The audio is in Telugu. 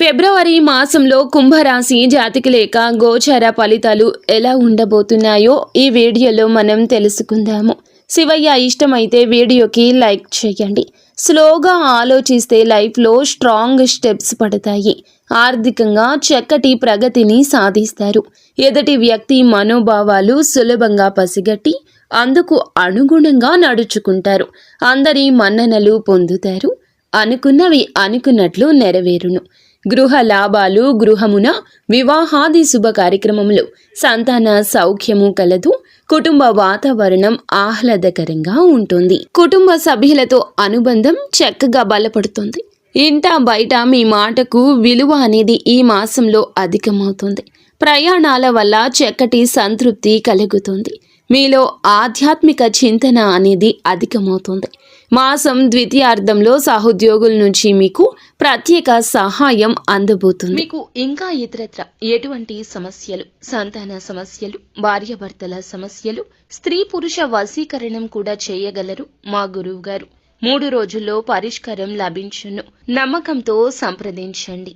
ఫిబ్రవరి మాసంలో కుంభరాశి జాతికి లేక గోచార ఫలితాలు ఎలా ఉండబోతున్నాయో ఈ వీడియోలో మనం తెలుసుకుందాము. శివయ్య ఇష్టమైతే వీడియోకి లైక్ చేయండి. స్లోగా ఆలోచిస్తే లైఫ్లో స్ట్రాంగ్ స్టెప్స్ పడతాయి. ఆర్థికంగా చక్కటి ప్రగతిని సాధిస్తారు. ఎదుటి వ్యక్తి మనోభావాలు సులభంగా పసిగట్టి అందుకు అనుగుణంగా నడుచుకుంటారు. అందరి మన్ననలు పొందుతారు. అనుకున్నవి అనుకున్నట్లు నెరవేరును. గృహ లాభాలు, గృహమున వివాహాది శుభ కార్యక్రమములు, సంతాన సౌఖ్యము కలదు. కుటుంబ వాతావరణం ఆహ్లాదకరంగా ఉంటుంది. కుటుంబ సభ్యులతో అనుబంధం చక్కగా బలపడుతుంది. ఇంట బయట మీ మాటకు విలువ అనేది ఈ మాసంలో అధికమవుతుంది. ప్రయాణాల వల్ల చక్కటి సంతృప్తి కలుగుతుంది. మీలో ఆధ్యాత్మిక చింతన అనేది అధికమవుతుంది. మాసం ద్వితీయార్థంలో సహోద్యోగుల నుంచి మీకు ప్రత్యేక సహాయం అందబోతుంది. మీకు ఇంకా ఇతరత్ర ఎటువంటి సమస్యలు, సంతాన సమస్యలు, భార్యాభర్తల సమస్యలు, స్త్రీ పురుష వశీకరణం కూడా చేయగలరు మా గురువు గారు. 3 రోజుల్లో పరిష్కారం లభించును. నమ్మకంతో సంప్రదించండి.